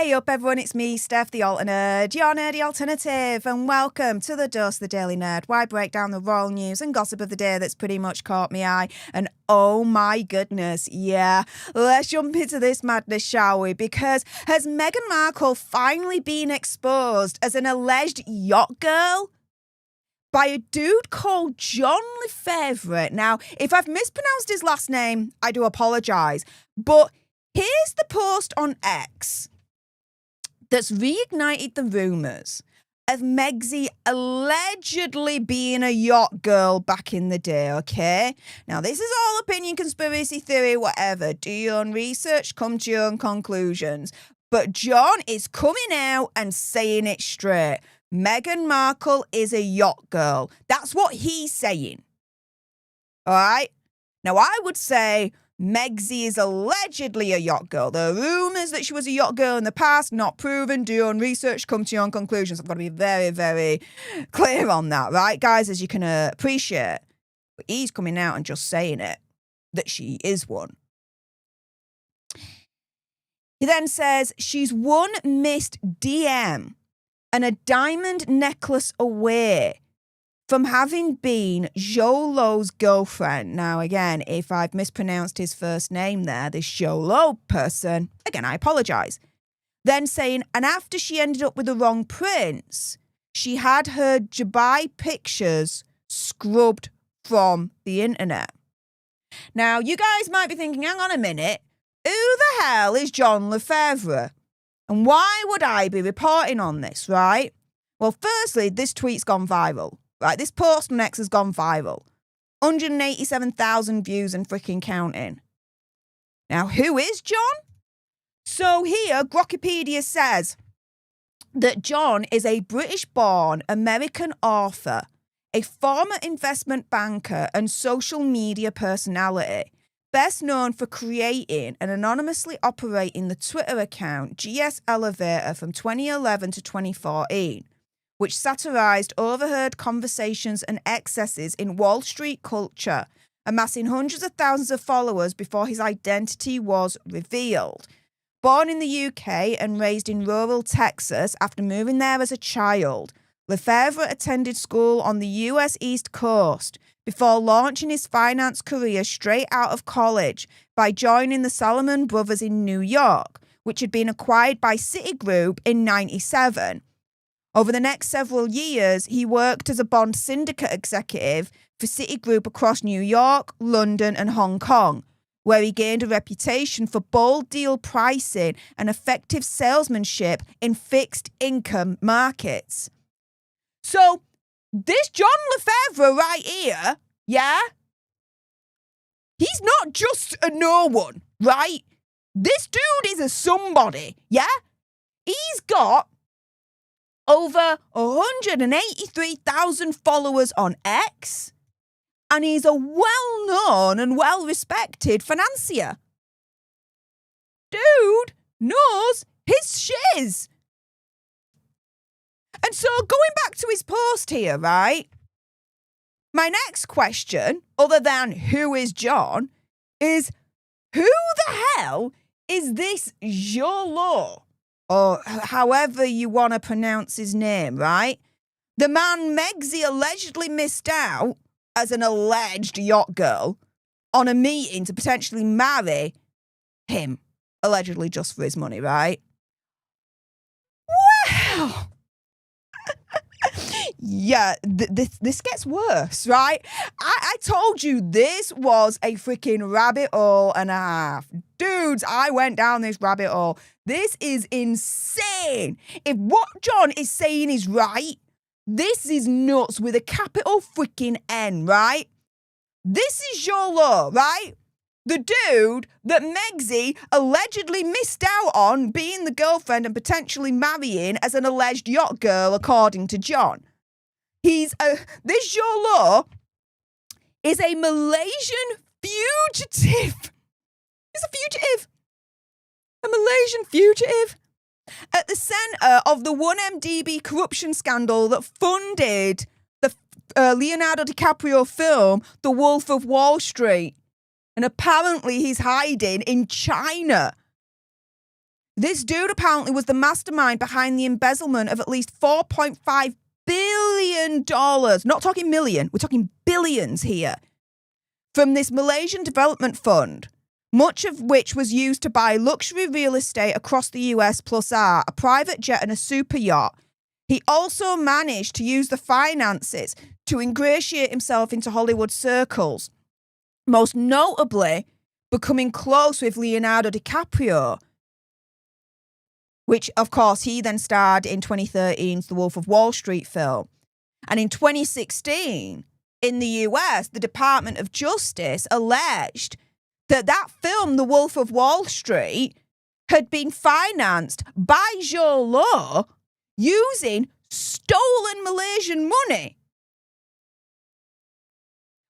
Hey up everyone, it's me, Stef The Alter Nerd, your nerdy alternative, and welcome to the Dose of the Daily Nerd, where I break down the royal news and gossip of the day that's pretty much caught my eye. And oh my goodness, yeah, let's jump into this madness, shall we? Because has Meghan Markle finally been exposed as an alleged yacht girl by a dude called John LeFevre? Now, if I've mispronounced his last name, I do apologise, but here's the post on X that's reignited the rumours of Megxie allegedly being a yacht girl back in the day, okay? Now, this is all opinion, conspiracy theory, whatever. Do your own research, come to your own conclusions. But John is coming out and saying it straight. Meghan Markle is a yacht girl. That's what he's saying. All right? Now, I would say Megxie is allegedly a yacht girl. There are rumours that she was a yacht girl in the past, not proven. Do your own research, come to your own conclusions. I've got to be very, very clear on that, right, guys, as you can appreciate. But he's coming out and just saying it, that she is one. He then says, she's one missed DM and a diamond necklace away from having been Jolo's girlfriend. Now, again, if I've mispronounced his first name there, this Jolo person, again, I apologise. Then saying, and after she ended up with the wrong prince, she had her Dubai pictures scrubbed from the internet. Now, you guys might be thinking, hang on a minute, who the hell is John LeFevre? And why would I be reporting on this, right? Well, firstly, this tweet's gone viral. Right, this post on X has gone viral. 187,000 views and freaking counting. Now, who is John? So here, Grokkipedia says that John is a British-born American author, a former investment banker and social media personality, best known for creating and anonymously operating the Twitter account GS Elevator from 2011 to 2014. Which satirised overheard conversations and excesses in Wall Street culture, amassing hundreds of thousands of followers before his identity was revealed. Born in the UK and raised in rural Texas after moving there as a child, LeFevre attended school on the US East Coast before launching his finance career straight out of college by joining the Salomon Brothers in New York, which had been acquired by Citigroup in '97. Over the next several years, he worked as a bond syndicate executive for Citigroup across New York, London, and Hong Kong, where he gained a reputation for bold deal pricing and effective salesmanship in fixed income markets. So, this John LeFevre right here, yeah? He's not just a no one, right? This dude is a somebody, yeah? He's got over 183,000 followers on X, and he's a well-known and well-respected financier. Dude knows his shiz. And so going back to his post here, right? My next question, other than who is John, is who the hell is this Jolo? Or however you want to pronounce his name, right? The man Megxie allegedly missed out as an alleged yacht girl on a meeting to potentially marry him, allegedly just for his money, right? Well, yeah, this gets worse, right? I told you this was a freaking rabbit hole and a half. Dudes, I went down this rabbit hole. This is insane. If what John is saying is right, this is nuts with a capital freaking N, right? This is Jolo, right? The dude that Megxie allegedly missed out on being the girlfriend and potentially marrying as an alleged yacht girl, according to John. This Jolo is a Malaysian fugitive. He's a fugitive. A Malaysian fugitive. At the centre of the 1MDB corruption scandal that funded the Leonardo DiCaprio film, The Wolf of Wall Street. And apparently he's hiding in China. This dude apparently was the mastermind behind the embezzlement of at least $4.5 billion. Not talking million, we're talking billions here. From this Malaysian development fund, much of which was used to buy luxury real estate across the US plus a private jet and a super yacht. He also managed to use the finances to ingratiate himself into Hollywood circles, most notably becoming close with Leonardo DiCaprio, which, of course, he then starred in 2013's The Wolf of Wall Street film. And in 2016, in the US, the Department of Justice alleged that film, The Wolf of Wall Street, had been financed by Zhou Lo using stolen Malaysian money.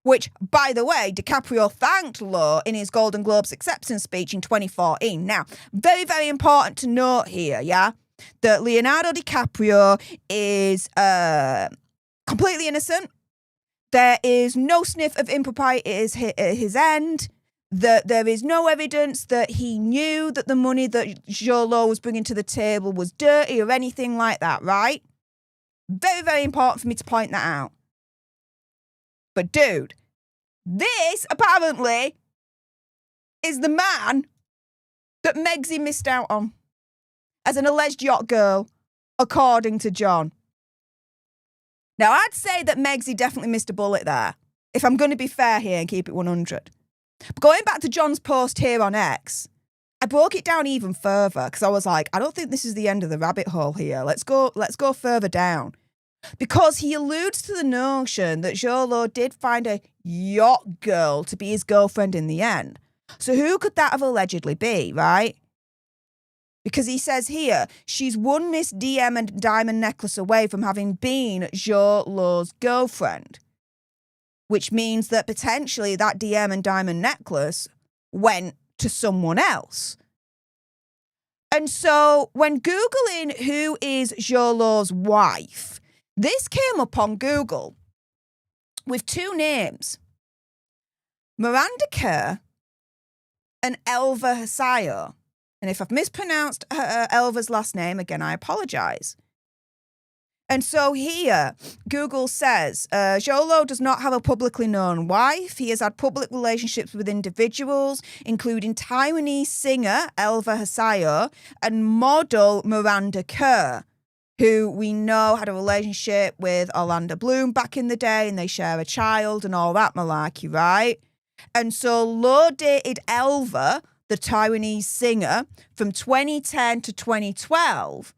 Which, by the way, DiCaprio thanked Lo in his Golden Globes acceptance speech in 2014. Now, very, very important to note here, yeah, that Leonardo DiCaprio is completely innocent. There is no sniff of impropriety at his end. That there is no evidence that he knew that the money that Zhou Lo was bringing to the table was dirty or anything like that, right? Very, very important for me to point that out. But dude, this apparently is the man that Megxie missed out on as an alleged yacht girl, according to John. Now, I'd say that Megxie definitely missed a bullet there, if I'm going to be fair here and keep it 100. But going back to John's post here on X, I broke it down even further because I was like, I don't think this is the end of the rabbit hole here. Let's go further down. Because he alludes to the notion that Zhou Lo did find a yacht girl to be his girlfriend in the end. So who could that have allegedly be, right? Because he says here, she's one Miss DM and diamond necklace away from having been Zhou Lo's girlfriend. Which means that potentially that DM and diamond necklace went to someone else. And so when Googling who is Zhou Lo's wife, this came up on Google with two names, Miranda Kerr and Elva Hasayo. And if I've mispronounced Elva's last name, again, I apologise. And so here, Google says, Zhou Lo does not have a publicly known wife. He has had public relationships with individuals, including Taiwanese singer Elva Hasayo and model Miranda Kerr, who we know had a relationship with Orlando Bloom back in the day, and they share a child and all that malarkey, right? And so Lo dated Elva, the Taiwanese singer, from 2010 to 2012,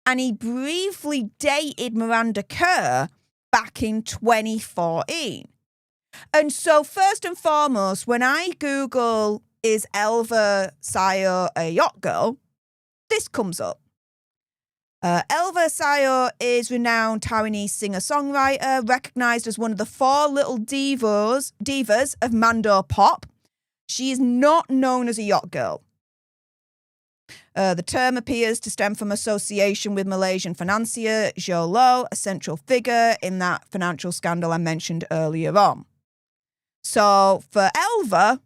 and he briefly dated Miranda Kerr back in 2014. And so first and foremost, when I Google, is Elva Sayo a yacht girl, this comes up. Elva Sayo is renowned Taiwanese singer-songwriter, recognised as one of the four little divas of Mando Pop. She is not known as a yacht girl. The term appears to stem from association with Malaysian financier Zhou Lo, a central figure in that financial scandal I mentioned earlier on. So for Elva,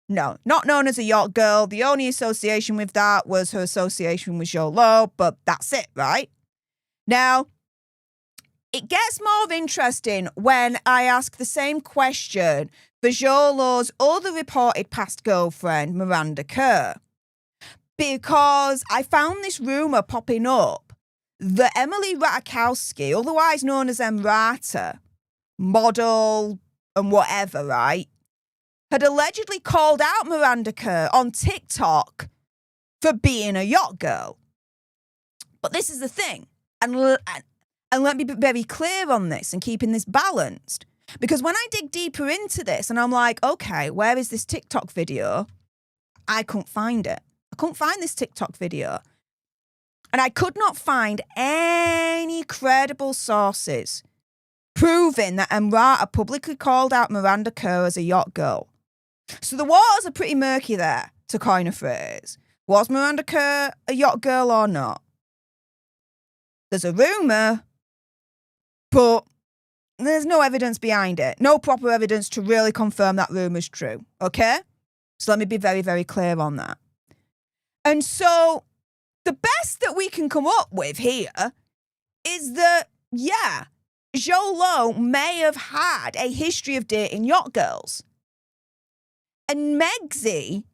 no, not known as a yacht girl. The only association with that was her association with Zhou Lo, but that's it, right? Now, it gets more interesting when I ask the same question for Zhou Lo's other reported past girlfriend, Miranda Kerr. Because I found this rumour popping up that Emily Ratajkowski, otherwise known as Emrata, model and whatever, right, had allegedly called out Miranda Kerr on TikTok for being a yacht girl. But this is the thing, and let me be very clear on this and keeping this balanced. Because when I dig deeper into this and I'm like, okay, where is this TikTok video? I couldn't find it. I couldn't find this TikTok video. And I could not find any credible sources proving that Emrata publicly called out Miranda Kerr as a yacht girl. So the waters are pretty murky there, to coin a phrase. Was Miranda Kerr a yacht girl or not? There's a rumour, but there's no evidence behind it. No proper evidence to really confirm that rumour's true, okay? So let me be very, very clear on that. And so The best that we can come up with here is that, yeah, Jolo may have had a history of dating yacht girls. And Megxie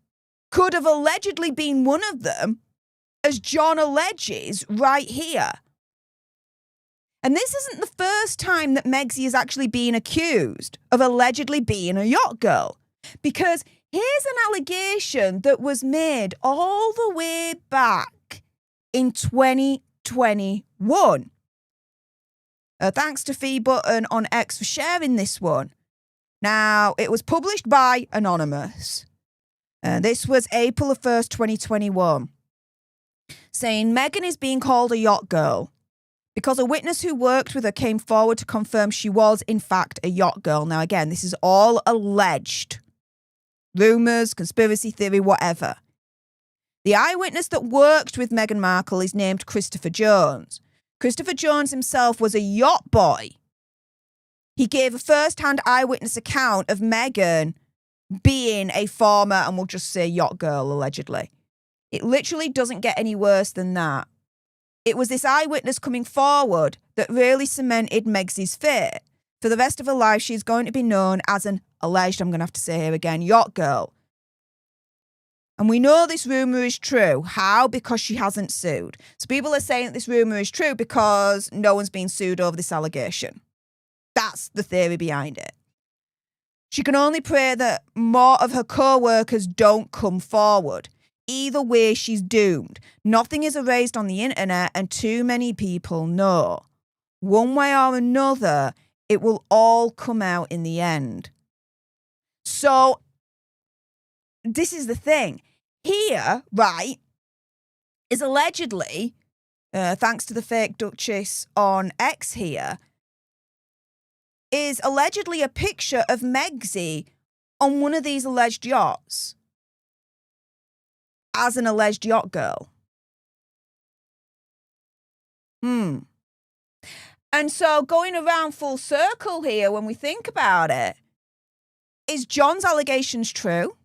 could have allegedly been one of them, as John alleges right here. And this isn't the first time that Megxie is actually being accused of allegedly being a yacht girl. Because here's an allegation that was made all the way back in 2021. Thanks to Fee Button on X for sharing this one. Now, it was published by Anonymous. This was April 1st, 2021. Saying Meghan is being called a yacht girl because a witness who worked with her came forward to confirm she was, in fact, a yacht girl. Now, again, this is all alleged. Rumours, conspiracy theory, whatever. The eyewitness that worked with Meghan Markle is named Christopher Jones. Christopher Jones himself was a yacht boy. He gave a first-hand eyewitness account of Meghan being a former, and we'll just say yacht girl, allegedly. It literally doesn't get any worse than that. It was this eyewitness coming forward that really cemented Megxie's fate. For the rest of her life, she's going to be known as an alleged, I'm going to have to say here again, yacht girl. And we know this rumour is true. How? Because she hasn't sued. So people are saying that this rumour is true because no one's been sued over this allegation. That's the theory behind it. She can only pray that more of her co-workers don't come forward. Either way, she's doomed. Nothing is erased on the internet and too many people know. One way or another, it will all come out in the end. So, this is the thing. Here, right, is allegedly, thanks to the fake Duchess on X here, is allegedly a picture of Megxie on one of these alleged yachts as an alleged yacht girl. And so going around full circle here, when we think about it, is John's allegations true?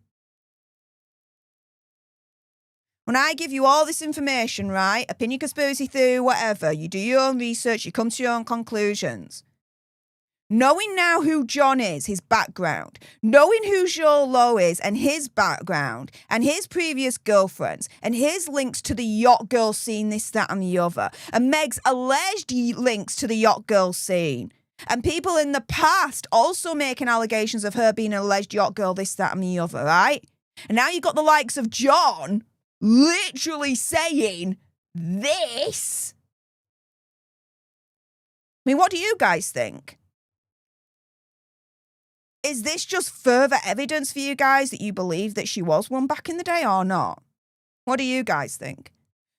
When I give you all this information, right, opinion, conspiracy theory, whatever, you do your own research, you come to your own conclusions. Knowing now who John is, his background, knowing who Jolo is and his background, and his previous girlfriends, and his links to the yacht girl scene, this, that, and the other, and Meg's alleged links to the yacht girl scene, and people in the past also making allegations of her being an alleged yacht girl, this, that, and the other, right? And now you've got the likes of John literally saying this. I mean, what do you guys think? Is this just further evidence for you guys that you believe that she was one back in the day or not? What do you guys think?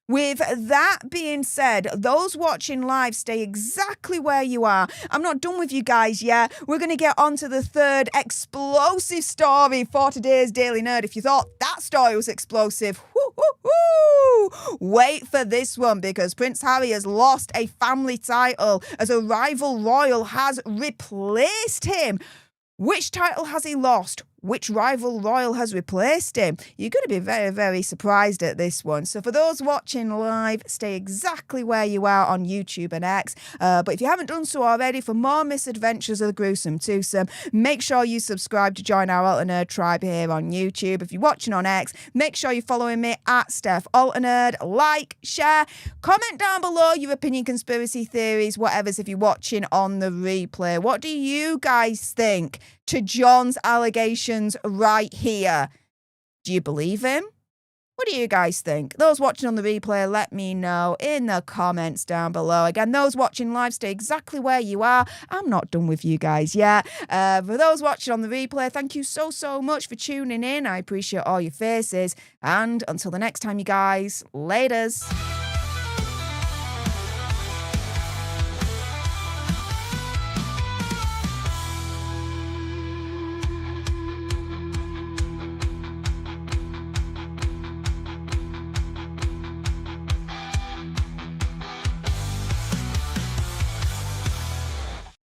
With that being said, those watching live, stay exactly where you are. I'm not done with you guys yet. We're going to get on to the third explosive story for today's Daily Nerd. If you thought that story was explosive, wait for this one, because Prince Harry has lost a family title as a rival royal has replaced him. Which title has he lost? Which rival royal has replaced him? You're going to be very, very surprised at this one. So for those watching live, stay exactly where you are on YouTube and X. But if you haven't done so already, for more misadventures of the gruesome twosome, make sure you subscribe to join our Alter Nerd tribe here on YouTube. If you're watching on X, make sure you're following me at Stef Alter Nerd. Like, share, comment down below your opinion, conspiracy theories, whatever's if you're watching on the replay. What do you guys think to John's allegations right here? Do you believe him? What do you guys think? Those watching on the replay, let me know in the comments down below. Again, those watching live, stay exactly where you are. I'm not done with you guys yet. For those watching on the replay, thank you so, so much for tuning in. I appreciate all your faces. And until the next time, you guys, laters.